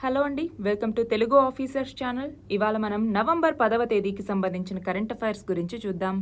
Hello అండి, welcome to Telugu officers channel. ఇవాళ మనం నవంబర్ 10వ తేదీకి సంబంధించిన కరెంట్ అఫైర్స్ గురించి చూద్దాం.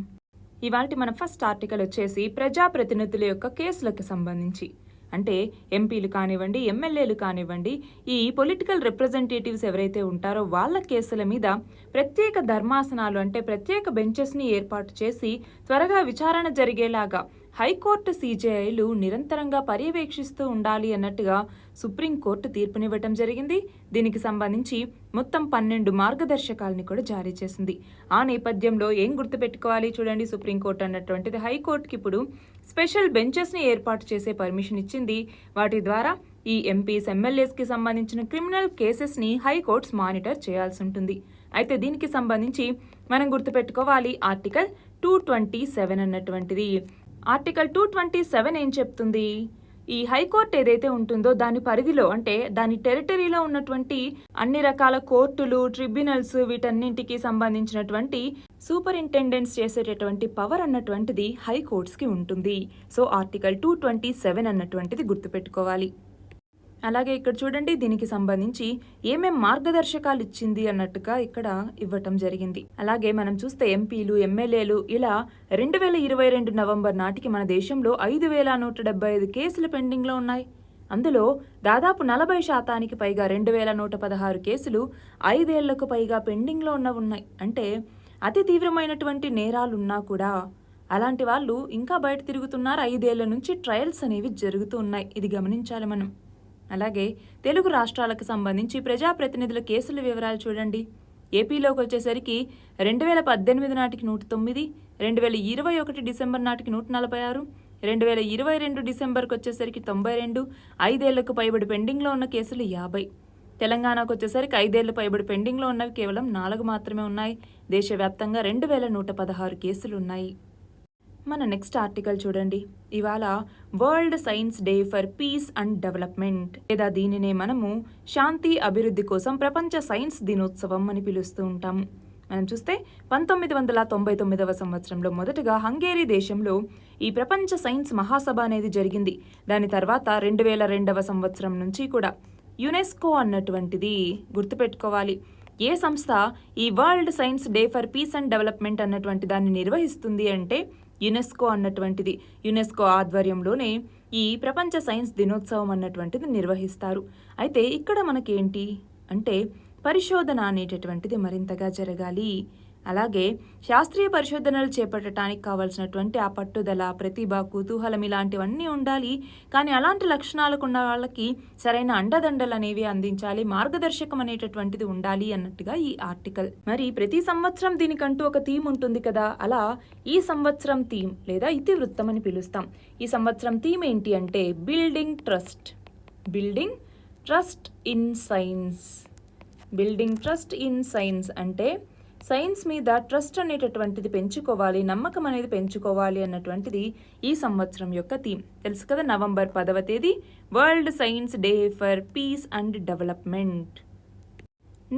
ఇవాల్టి మన ఫస్ట్ ఆర్టికల్ వచ్చేసి ప్రజాప్రతినిధుల యొక్క కేసులకు సంబంధించి, అంటే ఎంపీలు కానివ్వండి, ఎమ్మెల్యేలు కానివ్వండి, ఈ పొలిటికల్ రిప్రజెంటేటివ్స్ ఎవరైతే ఉంటారో వాళ్ళ కేసుల మీద ప్రత్యేక ధర్మాసనాలు అంటే ప్రత్యేక బెంచెస్ని ఏర్పాటు చేసి త్వరగా విచారణ జరిగేలాగా హైకోర్టు సీజేఐలు నిరంతరంగా పర్యవేక్షిస్తూ ఉండాలి అన్నట్టుగా సుప్రీంకోర్టు తీర్పునివ్వటం జరిగింది. దీనికి సంబంధించి మొత్తం 12 మార్గదర్శకాలని కూడా జారీ చేసింది. ఆ నేపథ్యంలో ఏం గుర్తుపెట్టుకోవాలి చూడండి, సుప్రీంకోర్టు అన్నటువంటిది హైకోర్టుకి ఇప్పుడు స్పెషల్ బెంచెస్ని ఏర్పాటు చేసే పర్మిషన్ ఇచ్చింది. వాటి ద్వారా ఈ ఎంపీస్, ఎమ్మెల్యేస్కి సంబంధించిన క్రిమినల్ కేసెస్ని హైకోర్ట్స్ మానిటర్ చేయాల్సి ఉంటుంది. అయితే దీనికి సంబంధించి మనం గుర్తుపెట్టుకోవాలి ఆర్టికల్ 227 అన్నటువంటిది. ఆర్టికల్ 227 ఏం చెప్తుంది? ఈ హైకోర్టు ఏదైతే ఉంటుందో దాని పరిధిలో, అంటే దాని టెరిటరీలో ఉన్నటువంటి అన్ని రకాల కోర్టులు, ట్రిబ్యునల్స్, వీటన్నింటికి సంబంధించినటువంటి సూపరింటెండెంట్స్ చేసేటటువంటి పవర్ అన్నటువంటిది హైకోర్ట్స్కి ఉంటుంది. సో ఆర్టికల్ 227 అన్నటువంటిది గుర్తుపెట్టుకోవాలి. అలాగే ఇక్కడ చూడండి, దీనికి సంబంధించి ఏమేం మార్గదర్శకాలు ఇచ్చింది అన్నట్టుగా ఇక్కడ ఇవ్వటం జరిగింది. అలాగే మనం చూస్తే ఎంపీలు, ఎమ్మెల్యేలు ఇలా 2022 నవంబర్ నాటికి మన దేశంలో 5,175 కేసులు పెండింగ్లో ఉన్నాయి. అందులో దాదాపు 40% పైగా 2,116 కేసులు 5 ఏళ్లకు పైగా పెండింగ్లో ఉన్నాయి. అంటే అతి తీవ్రమైనటువంటి నేరాలున్నా కూడా అలాంటి వాళ్ళు ఇంకా బయట తిరుగుతున్నారు. 5 ఏళ్ల నుంచి ట్రయల్స్ అనేవి జరుగుతూ ఉన్నాయి. ఇది గమనించాలి మనం. అలాగే తెలుగు రాష్ట్రాలకు సంబంధించి ప్రజాప్రతినిధుల కేసుల వివరాలు చూడండి. ఏపీలోకి వచ్చేసరికి 2018 నాటికి 109, 2021 డిసెంబర్ నాటికి 146, 2022 డిసెంబర్కి వచ్చేసరికి 92, 5 ఏళ్లకు పైబడి పెండింగ్లో ఉన్న కేసులు 50. తెలంగాణకు వచ్చేసరికి 5 ఏళ్ల పైబడి పెండింగ్లో ఉన్నవి కేవలం 4 మాత్రమే ఉన్నాయి. దేశవ్యాప్తంగా 2,116 కేసులు ఉన్నాయి. మన నెక్స్ట్ ఆర్టికల్ చూడండి. ఇవాళ world science day for piece and development, లేదా దీనినే మనము శాంతి అభివృద్ధి కోసం ప్రపంచ సైన్స్ దినోత్సవం అని పిలుస్తూ ఉంటాము. మనం చూస్తే 1999వ సంవత్సరంలో మొదటగా హంగేరీ దేశంలో ఈ ప్రపంచ సైన్స్ మహాసభ అనేది జరిగింది. దాని తర్వాత 2002వ సంవత్సరం నుంచి కూడా యునెస్కో అన్నటువంటిది గుర్తుపెట్టుకోవాలి. ఏ సంస్థ ఈ world science day for piece and development అన్నటువంటి దాన్ని నిర్వహిస్తుంది అంటే యునెస్కో అన్నటువంటిది. యునెస్కో ఆధ్వర్యంలోనే ఈ ప్రపంచ సైన్స్ దినోత్సవం అన్నటువంటిది నిర్వహిస్తారు. అయితే ఇక్కడ మనకేంటి అంటే పరిశోధన అనేటటువంటిది మరింతగా జరగాలి. అలాగే శాస్త్రీయ పరిశోధనలు చేపట్టడానికి కావాల్సినటువంటి ఆ పట్టుదల, ప్రతిభ, కుతూహలం ఇలాంటివన్నీ ఉండాలి. కానీ అలాంటి లక్షణాలకు ఉన్న వాళ్ళకి సరైన అండదండలు అనేవి అందించాలి, మార్గదర్శకం అనేటటువంటిది ఉండాలి అన్నట్టుగా ఈ ఆర్టికల్. మరి ప్రతి సంవత్సరం దీనికంటూ ఒక థీమ్ ఉంటుంది కదా, అలా ఈ సంవత్సరం థీమ్ లేదా ఇతివృత్తం అని పిలుస్తాం. ఈ సంవత్సరం థీమ్ ఏంటి అంటే building trust. Building trust in science. Building trust in science అంటే సైన్స్ మీద ట్రస్ట్ అనేటటువంటిది పెంచుకోవాలి, నమ్మకం అనేది పెంచుకోవాలి అన్నటువంటిది ఈ సంవత్సరం యొక్క థీమ్. తెలుసు కదా, నవంబర్ 10వ తేదీ world science day for piece and development.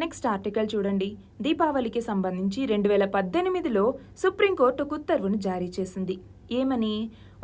Next article చూడండి. దీపావళికి సంబంధించి 2018లో సుప్రీంకోర్టు ఒక ఉత్తర్వును జారీ చేసింది. ఏమని?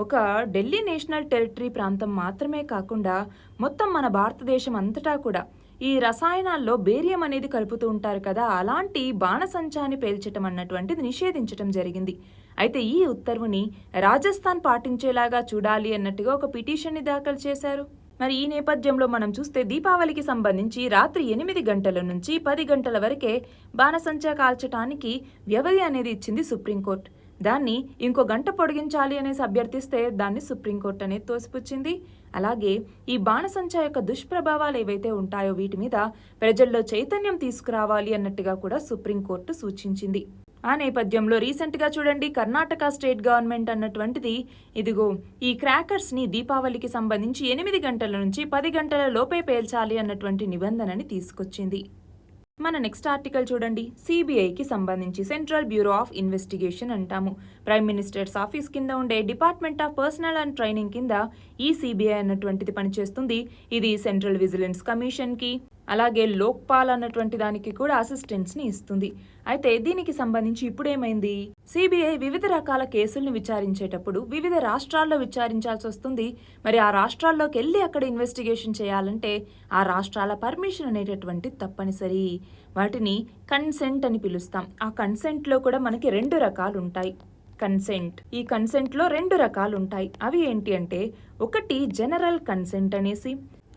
ఒక ఢిల్లీ నేషనల్ టెరిటరీ ప్రాంతం మాత్రమే కాకుండా మొత్తం మన భారతదేశం అంతటా కూడా ఈ రసాయనాల్లో బేరియం అనేది కలుపుతూ ఉంటారు కదా, అలాంటి బాణసంచాన్ని పేల్చటం అన్నటువంటిది నిషేధించటం జరిగింది. అయితే ఈ ఉత్తర్వుని రాజస్థాన్ పాటించేలాగా చూడాలి అన్నట్టుగా ఒక పిటిషన్ని దాఖలు చేశారు. మరి ఈ నేపథ్యంలో మనం చూస్తే దీపావళికి సంబంధించి రాత్రి 8 గంటల నుంచి 10 గంటల వరకే బాణసంచా కాల్చటానికి వ్యవధి అనేది ఇచ్చింది సుప్రీంకోర్టు. దాన్ని ఇంకో గంట పొడిగించాలి అనేసి అభ్యర్థిస్తే దాన్ని సుప్రీంకోర్టు అనేది తోసిపుచ్చింది. అలాగే ఈ బాణసంచా యొక్క దుష్ప్రభావాలు ఏవైతే ఉంటాయో వీటి మీద ప్రజల్లో చైతన్యం తీసుకురావాలి అన్నట్టుగా కూడా సుప్రీంకోర్టు సూచించింది. ఆ నేపథ్యంలో రీసెంట్గా చూడండి, కర్ణాటక స్టేట్ గవర్నమెంట్ అన్నటువంటిది ఇదిగో ఈ క్రాకర్స్ని దీపావళికి సంబంధించి 8 గంటల నుంచి 10 గంటల లోపే పేల్చాలి అన్నటువంటి నిబంధనని తీసుకొచ్చింది. మన నెక్స్ట్ ఆర్టికల్ చూడండి. సిబిఐకి సంబంధించి సెంట్రల్ బ్యూరో ఆఫ్ ఇన్వెస్టిగేషన్ అంటాము. ప్రైమ్ మినిస్టర్స్ ఆఫీస్ కింద ఉండే department of personal and training కింద ఈ సిబిఐ అన్నటువంటిది పనిచేస్తుంది. ఇది సెంట్రల్ విజిలెన్స్ కమిషన్కి, అలాగే లోక్పాల్ అన్నటువంటి దానికి కూడా అసిస్టెంట్స్ని ఇస్తుంది. అయితే దీనికి సంబంధించి ఇప్పుడేమైంది, సిబిఐ వివిధ రకాల కేసుల్ని విచారించేటప్పుడు వివిధ రాష్ట్రాల్లో విచారించాల్సి వస్తుంది. మరి ఆ రాష్ట్రాల్లోకి వెళ్ళి అక్కడ ఇన్వెస్టిగేషన్ చేయాలంటే ఆ రాష్ట్రాల పర్మిషన్ అనేటటువంటి తప్పనిసరి. వాటిని కన్సెంట్ అని పిలుస్తాం. ఆ కన్సెంట్లో కూడా మనకి 2 రకాలు ఉంటాయి. ఈ కన్సెంట్లో 2 రకాలు ఉంటాయి. అవి ఏంటి అంటే, ఒకటి జనరల్ కన్సెంట్ అనేసి,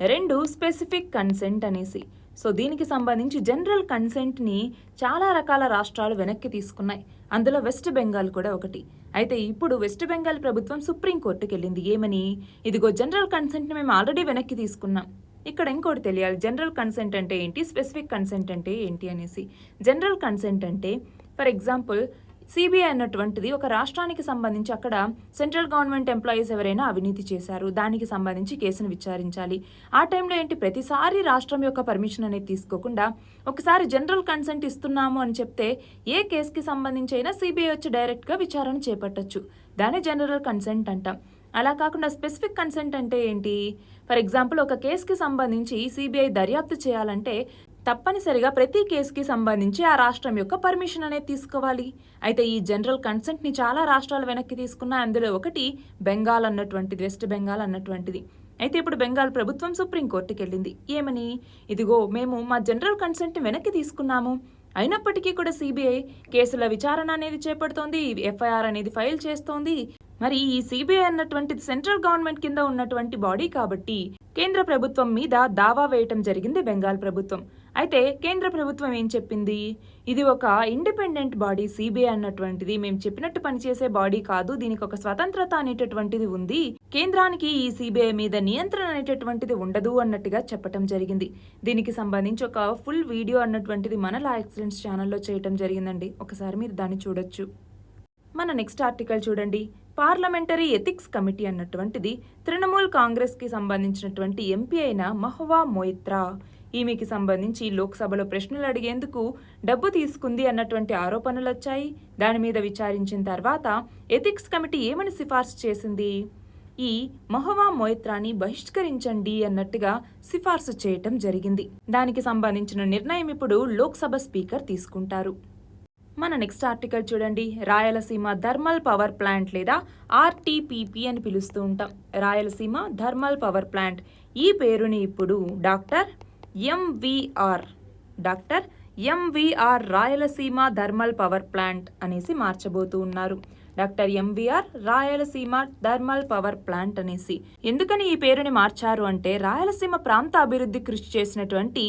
2 స్పెసిఫిక్ కన్సెంట్ అనేసి. సో దీనికి సంబంధించి జనరల్ కన్సెంట్ని చాలా రకాల రాష్ట్రాలు వెనక్కి తీసుకున్నాయి. అందులో వెస్ట్ బెంగాల్ కూడా ఒకటి. అయితే ఇప్పుడు వెస్ట్ బెంగాల్ ప్రభుత్వం సుప్రీంకోర్టుకి వెళ్ళింది. ఏమని, ఇదిగో జనరల్ కన్సెంట్ని మేము ఆల్రెడీ వెనక్కి తీసుకున్నాం. ఇక్కడ ఇంకోటి తెలియాలి, జనరల్ కన్సెంట్ అంటే ఏంటి, స్పెసిఫిక్ కన్సెంట్ అంటే ఏంటి అనేసి. జనరల్ కన్సెంట్ అంటే, ఫర్ ఎగ్జాంపుల్ సిబిఐ అన్నటువంటిది ఒక రాష్ట్రానికి సంబంధించి అక్కడ సెంట్రల్ గవర్నమెంట్ ఎంప్లాయీస్ ఎవరైనా అవినీతి చేశారు, దానికి సంబంధించి కేసును విచారించాలి. ఆ టైంలో ఏంటి, ప్రతిసారి రాష్ట్రం యొక్క పర్మిషన్ అనేది తీసుకోకుండా ఒకసారి జనరల్ కన్సెంట్ ఇస్తున్నాము అని చెప్తే ఏ కేసుకి సంబంధించి అయినా సిబిఐ వచ్చి డైరెక్ట్గా విచారణ చేపట్టచ్చు. దాన్ని జనరల్ కన్సెంట్ అంటాం. అలా కాకుండా స్పెసిఫిక్ కన్సెంట్ అంటే ఏంటి, ఫర్ ఎగ్జాంపుల్ ఒక కేసుకి సంబంధించి సిబిఐ దర్యాప్తు చేయాలంటే తప్పనిసరిగా ప్రతి కేసుకి సంబంధించి ఆ రాష్ట్రం యొక్క పర్మిషన్ అనేది తీసుకోవాలి. అయితే ఈ జనరల్ కన్సెంట్ని చాలా రాష్ట్రాలు వెనక్కి తీసుకున్న, అందులో ఒకటి బెంగాల్ అన్నటువంటిది, వెస్ట్ బెంగాల్ అన్నటువంటిది. అయితే ఇప్పుడు బెంగాల్ ప్రభుత్వం సుప్రీంకోర్టుకి వెళ్ళింది. ఏమని, ఇదిగో మేము మా జనరల్ కన్సెంట్ని వెనక్కి తీసుకున్నాము, అయినప్పటికీ కూడా సిబిఐ కేసుల విచారణ అనేది చేపడుతోంది, ఎఫ్ఐఆర్ అనేది ఫైల్ చేస్తోంది. మరి ఈ సిబిఐ అన్నటువంటిది సెంట్రల్ గవర్నమెంట్ కింద ఉన్నటువంటి బాడీ కాబట్టి కేంద్ర ప్రభుత్వం మీద దావా వేయటం జరిగింది బెంగాల్ ప్రభుత్వం. అయితే కేంద్ర ప్రభుత్వం ఏం చెప్పింది, ఇది ఒక ఇండిపెండెంట్ బాడీ సిబిఐ అన్నటువంటిది, మేము చెప్పినట్టు పనిచేసే బాడీ కాదు, దీనికి ఒక స్వతంత్రత అనేటటువంటిది ఉంది, కేంద్రానికి ఈ సిబిఐ మీద నియంత్రణ అనేటటువంటిది ఉండదు అన్నట్టుగా చెప్పటం జరిగింది. దీనికి సంబంధించి ఒక ఫుల్ వీడియో అన్నటువంటిది మన లా ఎక్సలెన్స్ ఛానల్లో చేయటం జరిగిందండి. ఒకసారి మీరు దాన్ని చూడొచ్చు. మన నెక్స్ట్ ఆర్టికల్ చూడండి. పార్లమెంటరీ ఎథిక్స్ కమిటీ అన్నటువంటిది తృణమూల్ కాంగ్రెస్కి సంబంధించినటువంటి ఎంపీ అయిన మహువా మొయిత్రా, ఈమెకి సంబంధించి లోక్సభలో ప్రశ్నలు అడిగేందుకు డబ్బు తీసుకుంది అన్నటువంటి ఆరోపణలు వచ్చాయి. దాని మీద విచారించిన తర్వాత ఎథిక్స్ కమిటీ ఏమని సిఫార్సు చేసింది, ఈ మహువా మొయిత్రాని బహిష్కరించండి అన్నట్టుగా సిఫార్సు చేయటం జరిగింది. దానికి సంబంధించిన నిర్ణయం ఇప్పుడు లోక్సభ స్పీకర్ తీసుకుంటారు. మన నెక్స్ట్ ఆర్టికల్ చూడండి. రాయలసీమ థర్మల్ పవర్ ప్లాంట్ లేదా ఆర్టీపీపీ అని పిలుస్తూ ఉంటాం. రాయలసీమ థర్మల్ పవర్ ప్లాంట్ ఈ పేరుని ఇప్పుడు doctor MVR Rayalaseema thermal power plant అనేసి మార్చబోతూ ఉన్నారు. Doctor MVR Rayalaseema thermal power plant అనేసి. ఎందుకని ఈ పేరుని మార్చారు అంటే, రాయలసీమ ప్రాంత అభివృద్ధి కృషి చేసినటువంటి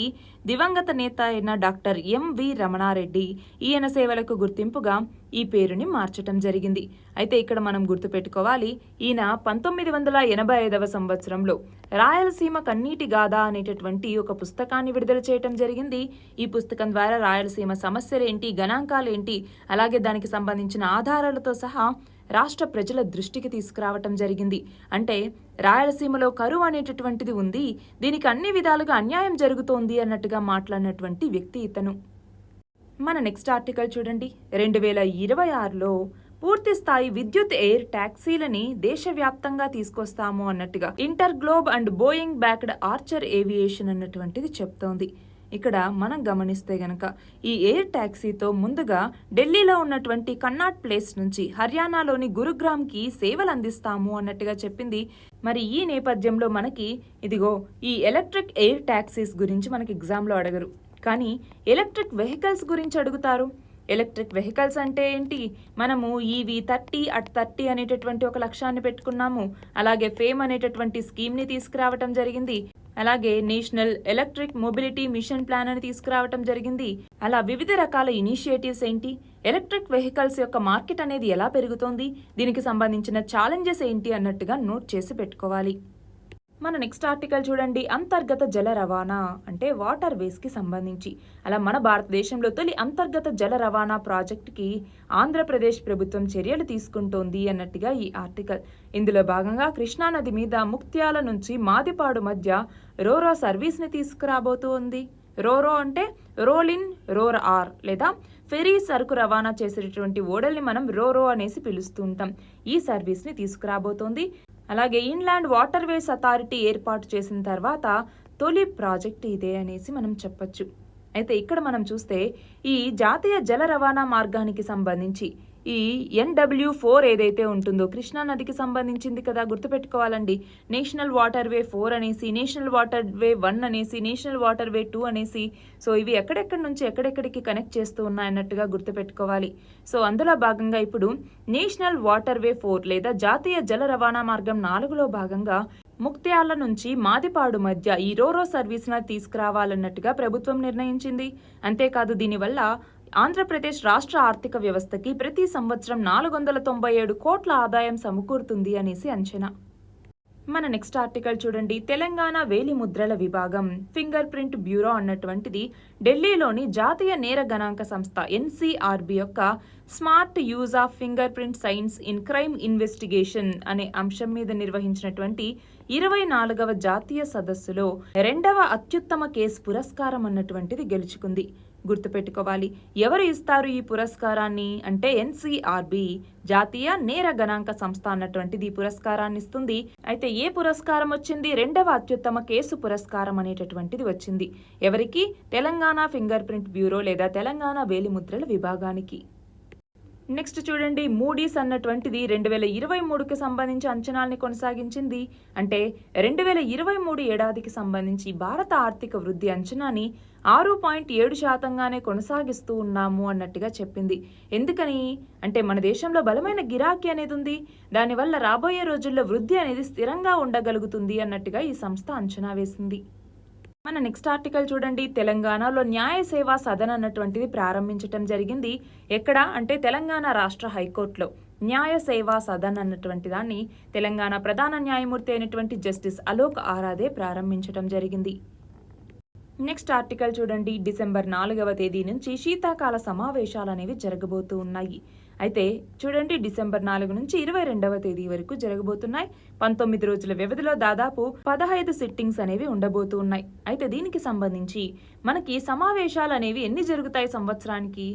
దివంగత నేత అయిన డాక్టర్ ఎంవి రమణారెడ్డి, ఈయన సేవలకు గుర్తింపుగా ఈ పేరుని మార్చటం జరిగింది. అయితే ఇక్కడ మనం గుర్తుపెట్టుకోవాలి, ఈయన 1985వ సంవత్సరంలో రాయలసీమ కన్నీటి గాథ అనేటటువంటి ఒక పుస్తకాన్ని విడుదల చేయటం జరిగింది. ఈ పుస్తకం ద్వారా రాయలసీమ సమస్యలేంటి, గణాంకాలేంటి, అలాగే దానికి సంబంధించిన ఆధారాలతో సహా రాష్ట్ర ప్రజల దృష్టికి తీసుకురావటం జరిగింది. అంటే రాయలసీమలో కరువు అనేటటువంటిది ఉంది, దీనికి అన్ని విధాలుగా అన్యాయం జరుగుతోంది అన్నట్టుగా మాట్లాడినటువంటి వ్యక్తి ఇతను. మన నెక్స్ట్ ఆర్టికల్ చూడండి. 2026లో పూర్తి స్థాయి విద్యుత్ ఎయిర్ ట్యాక్సీలని దేశవ్యాప్తంగా తీసుకొస్తాము అన్నట్టుగా inter globe and Boeing backed Archer aviation అన్నటువంటిది చెప్తోంది. ఇక్కడ మనం గమనిస్తే గనక ఈ ఎయిర్ ట్యాక్సీతో ముందుగా ఢిల్లీలో ఉన్నటువంటి కన్నాట్ ప్లేస్ నుంచి హర్యానాలోని గురుగ్రామ్కి సేవలు అందిస్తాము అన్నట్టుగా చెప్పింది. మరి ఈ నేపథ్యంలో మనకి ఇదిగో ఈ ఎలక్ట్రిక్ ఎయిర్ ట్యాక్సీస్ గురించి మనకి ఎగ్జామ్లో అడగరు, కానీ ఎలక్ట్రిక్ వెహికల్స్ గురించి అడుగుతారు. ఎలక్ట్రిక్ వెహికల్స్ అంటే ఏంటి, మనము EV30 అట్ 30 అనేటటువంటి ఒక లక్ష్యాన్ని పెట్టుకున్నాము. అలాగే ఫేమ్ అనేటటువంటి స్కీమ్ని తీసుకురావటం జరిగింది. అలాగే national electric mobility mission plan అని తీసుకురావటం జరిగింది. అలా వివిధ రకాల ఇనిషియేటివ్స్ ఏంటి, ఎలక్ట్రిక్ వెహికల్స్ యొక్క మార్కెట్ అనేది ఎలా పెరుగుతోంది, దీనికి సంబంధించిన ఛాలెంజెస్ ఏంటి అన్నట్టుగా నోట్ చేసి పెట్టుకోవాలి. మన నెక్స్ట్ ఆర్టికల్ చూడండి. అంతర్గత జల రవాణా అంటే వాటర్ వేస్కి సంబంధించి. అలా మన భారతదేశంలో తొలి అంతర్గత జల రవాణా ప్రాజెక్టుకి ఆంధ్రప్రదేశ్ ప్రభుత్వం చర్యలు తీసుకుంటోంది అన్నట్టుగా ఈ ఆర్టికల్. ఇందులో భాగంగా కృష్ణానది మీద ముక్త్యాల నుంచి మాదిపాడు మధ్య రోరో సర్వీస్ని తీసుకురాబోతోంది. రోరో అంటే రోల్ ఇన్ రోర్ ఆర్ లేదా ఫెరీ సరుకు రవాణా చేసేటటువంటి ఓడల్ని మనం రోరో అనేసి పిలుస్తూ ఉంటాం. ఈ సర్వీస్ని తీసుకురాబోతోంది. అలాగే ఇన్లాండ్ వాటర్ వేస్ అథారిటీ ఏర్పాటు చేసిన తర్వాత తొలి ప్రాజెక్ట్ ఇదే అనేసి మనం చెప్పొచ్చు. అయితే ఇక్కడ మనం చూస్తే ఈ జాతీయ జల రవాణా మార్గానికి సంబంధించి ఈ NW4 ఏదైతే ఉంటుందో కృష్ణా నదికి సంబంధించింది కదా, గుర్తుపెట్టుకోవాలండి. నేషనల్ వాటర్ వే 4 అనేసి, నేషనల్ వాటర్ వే 1 అనేసి, నేషనల్ వాటర్ వే 2 అనేసి, సో ఇవి ఎక్కడెక్కడి నుంచి ఎక్కడెక్కడికి కనెక్ట్ చేస్తూ ఉన్నాయన్నట్టుగా గుర్తుపెట్టుకోవాలి. సో అందులో భాగంగా ఇప్పుడు నేషనల్ వాటర్ వే 4 లేదా జాతీయ జల రవాణా మార్గం 4లో భాగంగా ముక్త్యాల నుంచి మాదిపాడు మధ్య ఈ రోరో సర్వీస్ను తీసుకురావాలన్నట్టుగా ప్రభుత్వం నిర్ణయించింది. అంతేకాదు దీనివల్ల ఆంధ్రప్రదేశ్ రాష్ట్ర ఆర్థిక వ్యవస్థకి ప్రతి సంవత్సరం 497 కోట్ల ఆదాయం సమకూరుతుంది అనేసి అంచనా. మన నెక్స్ట్ ఆర్టికల్ చూడండి. తెలంగాణ వేలి ముద్రల విభాగం ఫింగర్ ప్రింట్ బ్యూరో అన్నటువంటిది ఢిల్లీలోని జాతీయ నేర గణాంక సంస్థ NCRB యొక్క smart use of finger print science in crime investigation అనే అంశం మీద నిర్వహించినటువంటి 24వ జాతీయ సదస్సులో 2వ అత్యుత్తమ కేసు పురస్కారం అన్నటువంటిది గెలుచుకుంది. గుర్తుపెట్టుకోవాలి, ఎవరు ఇస్తారు ఈ పురస్కారాన్ని అంటే NCRB జాతీయ నేర గణాంక సంస్థ అన్నటువంటిది ఈ పురస్కారాన్ని ఇస్తుంది. అయితే ఏ పురస్కారం వచ్చింది? 2వ అత్యుత్తమ కేసు పురస్కారం అనేటటువంటిది వచ్చింది. ఎవరికి? తెలంగాణ ఫింగర్ ప్రింట్ బ్యూరో లేదా తెలంగాణ వేలిముద్రల విభాగానికి. నెక్స్ట్ చూడండి, మూడీస్ అన్నటువంటిది 2023కి సంబంధించి అంచనాల్ని కొనసాగించింది. అంటే 2023 ఏడాదికి సంబంధించి భారత ఆర్థిక వృద్ధి అంచనాని 6.7%గానే కొనసాగిస్తూ ఉన్నాము అన్నట్టుగా చెప్పింది. ఎందుకని అంటే మన దేశంలో బలమైన గిరాకీ అనేది ఉంది, దానివల్ల రాబోయే రోజుల్లో వృద్ధి అనేది స్థిరంగా ఉండగలుగుతుంది అన్నట్టుగా ఈ సంస్థ అంచనా వేసింది. మన నెక్స్ట్ ఆర్టికల్ చూడండి. తెలంగాణలో న్యాయ సేవా సదన్ అన్నటువంటిది ప్రారంభించడం జరిగింది. ఎక్కడ అంటే తెలంగాణ రాష్ట్ర హైకోర్టులో న్యాయ సేవా సదన్ అన్నటువంటి దాన్ని తెలంగాణ ప్రధాన న్యాయమూర్తి అయినటువంటి జస్టిస్ అలోక్ ఆరాధే ప్రారంభించడం జరిగింది. నెక్స్ట్ ఆర్టికల్ చూడండి. డిసెంబర్ 4వ తేదీ నుంచి శీతాకాల సమావేశాలు అనేవి జరగబోతూ ఉన్నాయి. అయితే చూడండి, డిసెంబర్ 4 నుంచి 22వ తేదీ వరకు జరగబోతున్నాయి. 19 రోజుల వ్యవధిలో దాదాపు 15 సిట్టింగ్స్ అనేవి ఉండబోతూ ఉన్నాయి. అయితే దీనికి సంబంధించి మనకి సమావేశాలు అనేవి ఎన్ని జరుగుతాయి సంవత్సరానికి?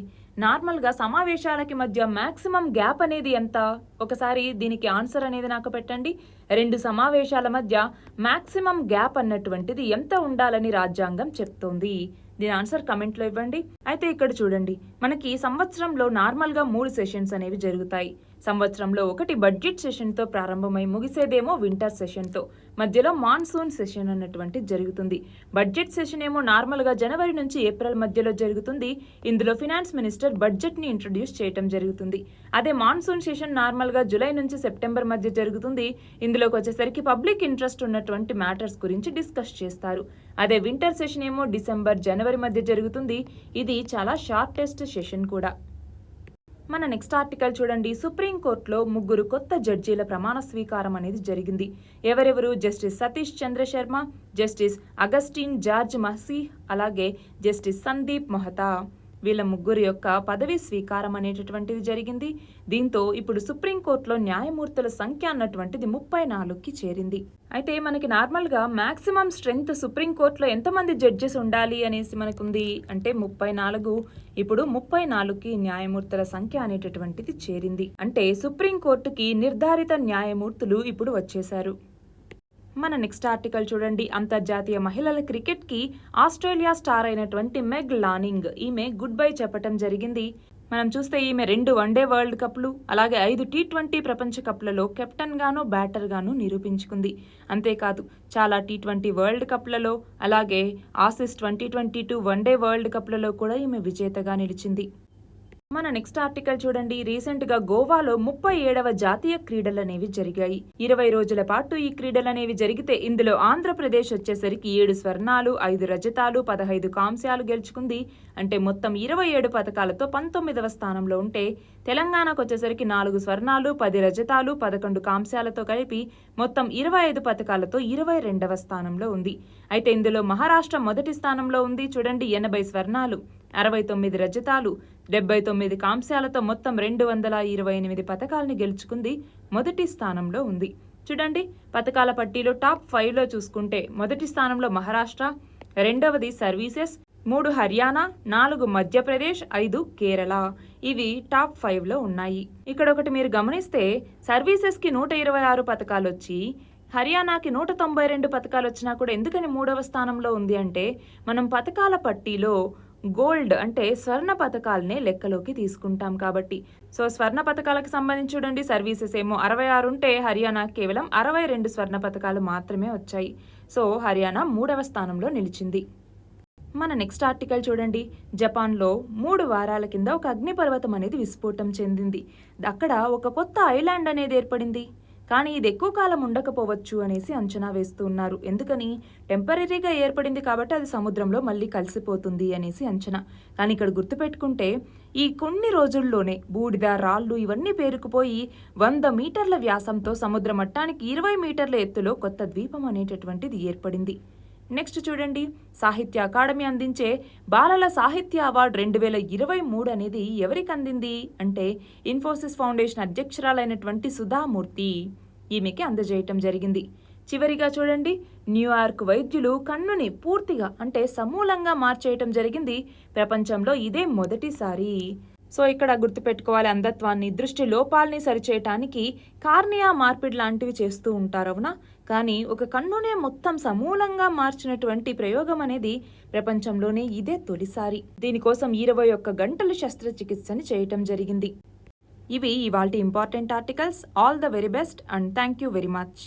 నార్మల్గా సమావేశాలకి మధ్య మ్యాక్సిమం గ్యాప్ అనేది ఎంత? ఒకసారి దీనికి ఆన్సర్ అనేది నాకు పెట్టండి. 2 సమావేశాల మధ్య మ్యాక్సిమం గ్యాప్ అన్నటువంటిది ఎంత ఉండాలని రాజ్యాంగం చెప్తోంది? దీని ఆన్సర్ కమెంట్లో ఇవ్వండి. అయితే ఇక్కడ చూడండి, మనకి సంవత్సరంలో నార్మల్గా 3 సెషన్స్ అనేవి జరుగుతాయి. సంవత్సరంలో ఒకటి బడ్జెట్ సెషన్తో ప్రారంభమై ముగిసేదేమో వింటర్ సెషన్తో, మధ్యలో మాన్సూన్ సెషన్ అన్నటువంటిది జరుగుతుంది. బడ్జెట్ సెషన్ ఏమో నార్మల్గా జనవరి నుంచి ఏప్రిల్ మధ్యలో జరుగుతుంది. ఇందులో ఫినాన్స్ మినిస్టర్ బడ్జెట్ని ఇంట్రడ్యూస్ చేయడం జరుగుతుంది. అదే మాన్సూన్ సెషన్ నార్మల్గా జూలై నుంచి సెప్టెంబర్ మధ్య జరుగుతుంది. ఇందులోకి వచ్చేసరికి పబ్లిక్ ఇంట్రెస్ట్ ఉన్నటువంటి మ్యాటర్స్ గురించి డిస్కస్ చేస్తారు. అదే వింటర్ సెషన్ ఏమో డిసెంబర్ జనవరి మధ్య జరుగుతుంది. ఇది చాలా షార్టెస్ట్ సెషన్ కూడా. మన నెక్స్ట్ ఆర్టికల్ చూడండి. సుప్రీంకోర్టులో 3 కొత్త జడ్జీల ప్రమాణ స్వీకారం అనేది జరిగింది. ఎవరెవరు? జస్టిస్ సతీష్ చంద్ర Sharma, justice Augustine George Masih, అలాగే జస్టిస్ సందీప్ మొహతా. వీళ్ళ 3 యొక్క పదవీ స్వీకారం అనేటటువంటిది జరిగింది. దీంతో ఇప్పుడు సుప్రీంకోర్టులో న్యాయమూర్తుల సంఖ్య అన్నటువంటిది 34కి చేరింది. అయితే మనకి నార్మల్గా మ్యాక్సిమం స్ట్రెంగ్త్ సుప్రీంకోర్టులో ఎంతమంది జడ్జెస్ ఉండాలి అనేసి మనకుంది అంటే 34. ఇప్పుడు 34కి న్యాయమూర్తుల సంఖ్య అనేటటువంటిది చేరింది. అంటే సుప్రీంకోర్టుకి నిర్ధారిత న్యాయమూర్తులు ఇప్పుడు వచ్చేశారు. మన నెక్స్ట్ ఆర్టికల్ చూడండి. అంతర్జాతీయ మహిళల క్రికెట్కి ఆస్ట్రేలియా స్టార్ అయినటువంటి మెగ్ లానింగ్ ఈమె గుడ్ బై చెప్పడం జరిగింది. మనం చూస్తే ఈమె 2 వన్డే వరల్డ్ కప్లు అలాగే 5 T20 ప్రపంచ కప్లలో కెప్టెన్ గాను బ్యాటర్ గాను నిరూపించుకుంది. అంతేకాదు చాలా T20 వరల్డ్ కప్లలో అలాగే ఆసిస్ 2022 వన్డే వరల్డ్ కప్లలో కూడా ఈమె విజేతగా నిలిచింది. మన నెక్స్ట్ ఆర్టికల్ చూడండి. రీసెంట్ గా గోవాలో 37వ జాతీయ క్రీడలు అనేవి జరిగాయి. 20 రోజుల పాటు ఈ క్రీడలు అనేవి జరిగితే ఇందులో ఆంధ్రప్రదేశ్ వచ్చేసరికి 7 స్వర్ణాలు 5 రజతాలు 15 కాంస్యాలు గెలుచుకుంది. అంటే మొత్తం 27 పథకాలతో 19వ స్థానంలో ఉంటే తెలంగాణకు వచ్చేసరికి 4 స్వర్ణాలు 10 రజతాలు 11 కాంస్యాలతో కలిపి మొత్తం 25 పథకాలతో 22వ స్థానంలో ఉంది. అయితే ఇందులో మహారాష్ట్ర మొదటి స్థానంలో ఉంది. చూడండి, 80 స్వర్ణాలు 69 రజతాలు 79 కాంస్యాలతో మొత్తం 228 పథకాలని గెలుచుకుంది. మొదటి స్థానంలో ఉంది. చూడండి, పథకాల పట్టీలో టాప్ 5లో చూసుకుంటే మొదటి స్థానంలో మహారాష్ట్ర, రెండవది సర్వీసెస్, 3 హర్యానా, 4 మధ్యప్రదేశ్, 5 కేరళ. ఇవి టాప్ 5లో ఉన్నాయి. ఇక్కడ ఒకటి మీరు గమనిస్తే సర్వీసెస్కి 126 పథకాలు వచ్చి హర్యానాకి 192 పథకాలు వచ్చినా కూడా ఎందుకని 3వ స్థానంలో ఉంది అంటే మనం పథకాల పట్టీలో గోల్డ్ అంటే స్వర్ణ పథకాలనే లెక్కలోకి తీసుకుంటాం కాబట్టి. సో స్వర్ణ పథకాలకు సంబంధించి చూడండి, సర్వీసెస్ ఏమో 66 ఉంటే హర్యానాకి కేవలం 62 స్వర్ణ పథకాలు మాత్రమే వచ్చాయి. సో హర్యానా 3వ స్థానంలో నిలిచింది. మన నెక్స్ట్ ఆర్టికల్ చూడండి. జపాన్లో 3 వారాల కింద ఒక అగ్నిపర్వతం అనేది విస్ఫోటం చెందింది. అక్కడ ఒక కొత్త ఐలాండ్ అనేది ఏర్పడింది. కానీ ఇది ఎక్కువ కాలం ఉండకపోవచ్చు అనేసి అంచనా వేస్తూ ఉన్నారు. ఎందుకని? టెంపరీగా ఏర్పడింది కాబట్టి అది సముద్రంలో మళ్ళీ కలిసిపోతుంది అనేసి అంచనా. కానీ ఇక్కడ గుర్తుపెట్టుకుంటే ఈ కొన్ని రోజుల్లోనే బూడిద, రాళ్ళు ఇవన్నీ పేరుకుపోయి 100 మీటర్ల వ్యాసంతో సముద్ర మట్టానికి 20 మీటర్ల ఎత్తులో కొత్త ద్వీపం అనేటటువంటిది ఏర్పడింది. నెక్స్ట్ చూడండి, సాహిత్య అకాడమీ అందించే బాలల సాహిత్య అవార్డు 2023 అనేది ఎవరికి అందింది అంటే ఇన్ఫోసిస్ ఫౌండేషన్ అధ్యక్షురాలైనటువంటి సుధామూర్తి, ఈమెకి అందజేయటం జరిగింది. చివరిగా చూడండి, న్యూయార్క్ వైద్యులు కన్నుని పూర్తిగా అంటే సమూలంగా మార్చేయటం జరిగింది. ప్రపంచంలో ఇదే మొదటిసారి. సో ఇక్కడ గుర్తుపెట్టుకోవాలి, అంధత్వాన్ని, దృష్టి లోపాలని సరిచేయటానికి కార్నియా మార్పిడి లాంటివి చేస్తూ ఉంటారు అవునా. కానీ ఒక కన్నునే మొత్తం సమూలంగా మార్చినటువంటి ప్రయోగం అనేది ప్రపంచంలోనే ఇదే తొలిసారి. దీనికోసం 21 గంటలు శస్త్రచికిత్సని చేయటం జరిగింది. ఇవి ఇవాల్టి important articles. All the very best and thank you very much.